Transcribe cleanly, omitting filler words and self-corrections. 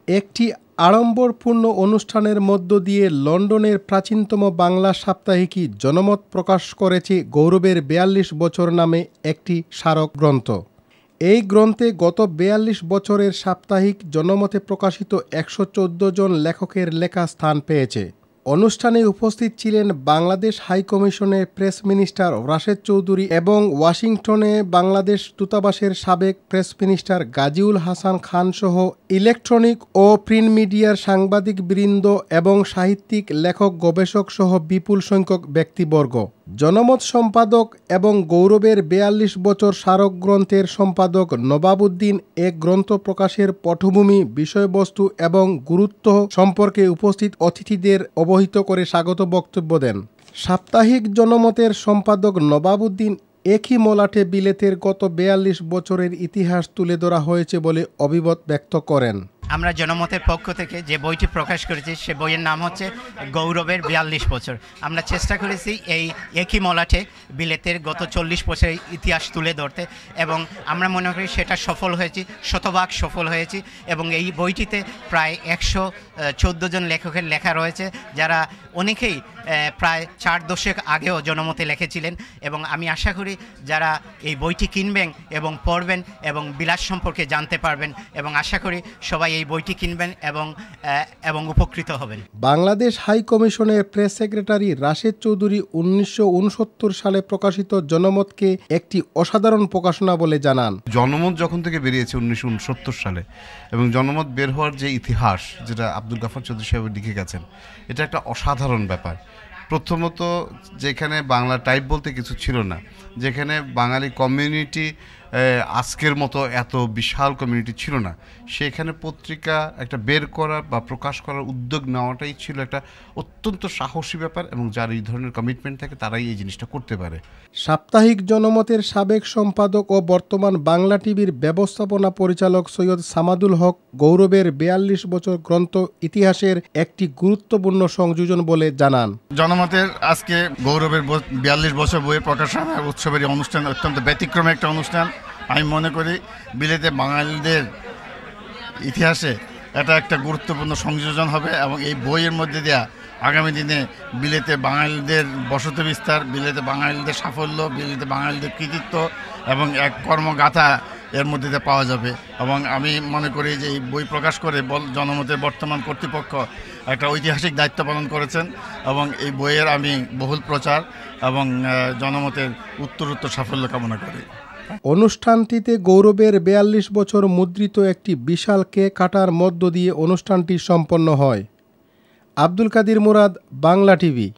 একটি আড়ম্বরপূর্ণ অনুষ্ঠানের মধ্য দিয়ে লন্ডনের প্রাচীনতম বাংলা সাপ্তাহিকী জনমত প্রকাশ করেছে গৌরবের ৪২ বছর নামে একটি স্মারক গ্রন্থ। এই গ্রন্থে গত ৪২ বছরের সাপ্তাহিক জনমতে প্রকাশিত ১১৪ জন লেখকের লেখা স্থান পেয়েছে। অনুষ্ঠানে উপস্থিত ছিলেন বাংলাদেশ হাইকমিশনের প্রেস মিনিস্টার রাশেদ চৌধুরী এবং ওয়াশিংটনে বাংলাদেশ দূতাবাসের সাবেক প্রেস মিনিস্টার গাজীউল হাসান খান সহ ইলেকট্রনিক ও প্রিন্ট মিডিয়ার সাংবাদিকবৃন্দ এবং সাহিত্যিক, লেখক, গবেষক সহ বিপুল সংখ্যক ব্যক্তিবর্গ। জনমত সম্পাদক এবং গৌরবের ৪২ বছর স্মারক গ্রন্থের সম্পাদক নবাবউদ্দিন এ গ্রন্থ প্রকাশের পটভূমি, বিষয়বস্তু এবং গুরুত্ব সম্পর্কে উপস্থিত অতিথিদের অবহিত করে স্বাগত বক্তব্য দেন। সাপ্তাহিক জনমতের সম্পাদক নবাবউদ্দিন একই মলাটে বিলেতের গত ৪২ বছরের ইতিহাস তুলে ধরা হয়েছে বলে অভিমত ব্যক্ত করেন। আমরা জনমতের পক্ষ থেকে যে বইটি প্রকাশ করেছি সে বইয়ের নাম হচ্ছে গৌরবের ৪২ বছর। আমরা চেষ্টা করেছি এই একই মলাটে বিলেতের গত ৪০ বছরের ইতিহাস তুলে ধরতে এবং আমরা মনে করি সেটা সফল হয়েছি, শতভাগ সফল হয়েছি। এবং এই বইটিতে প্রায় ১১৪ জন লেখকের লেখা রয়েছে, যারা অনেকেই প্রায় ৪ দশক আগেও জনমতে লিখেছিলেন। এবং আমি আশা করি যারা এই বইটি কিনবেন এবং পড়বেন এবং বিলাস সম্পর্কে জানতে পারবেন, এবং আশা করি সবাই এই বইটি কিনবেন এবং উপকৃত হবেন। বাংলাদেশ হাই কমিশনের প্রেস সেক্রেটারি রাশেদ চৌধুরী ১৯৬৯ সালে প্রকাশিত জনমতকে একটি অসাধারণ প্রকাশনা বলে জানান। জনমত যখন থেকে বেরিয়েছে ১৯৬৯ সালে, এবং জনমত বের হওয়ার যে ইতিহাস, যেটা আব্দুল গাফফার চৌধুরী সাহেব লিখে গেছেন, এটা একটা অসাধারণ ব্যাপার। প্রথমত, যেখানে বাংলা টাইপ বলতে কিছু ছিল না, যেখানে বাঙালি কমিউনিটি আজকের মতো এত বিশাল কমিউনিটি ছিল না, সেখানে পত্রিকা একটা বের করার বা প্রকাশ করার উদ্যোগ নেওয়াটাই ছিল একটা অত্যন্ত সাহসী ব্যাপার, এবং যার এই ধরনের কমিটমেন্ট থাকে তারাই এই জিনিসটা করতে পারে। সাপ্তাহিক জনমতের সাবেক সম্পাদক ও বর্তমান বাংলা টিভির ব্যবস্থাপনা পরিচালক সৈয়দ সামাদুল হক গৌরবের ৪২ বছর গ্রন্থ ইতিহাসের একটি গুরুত্বপূর্ণ সংযোজন বলে জানান। জনমতের আজকে গৌরবের ৪২ বছর বইয়ের প্রকাশনা উৎসবের এই অনুষ্ঠান অত্যন্ত ব্যতিক্রমী একটা অনুষ্ঠান। আমি মনে করি বিলেতে বাঙালিদের ইতিহাসে এটা একটা গুরুত্বপূর্ণ সংযোজন হবে, এবং এই বইয়ের মধ্যে দেওয়া আগামী দিনে বিলেতে বাঙালিদের বসতি বিস্তার, বিলেতে বাঙালিদের সাফল্য, বিলেতে বাঙালিদের কৃতিত্ব এবং এক কর্মগাথা এর মধ্যে দিয়ে পাওয়া যাবে। এবং আমি মনে করি যে এই বই প্রকাশ করে জনমতের বর্তমান কর্তৃপক্ষ একটা ঐতিহাসিক দায়িত্ব পালন করেছেন, এবং এই বইয়ের আমি বহুল প্রচার এবং জনমতের উত্তরোত্তর সাফল্য কামনা করি। অনুষ্ঠানটিতে গৌরবের ৪২ বছর মুদ্রিত একটি বিশাল কেক কাটার মধ্য দিয়ে অনুষ্ঠানটি সম্পন্ন হয়। আব্দুল কাদির মুরাদ, বাংলা টিভি।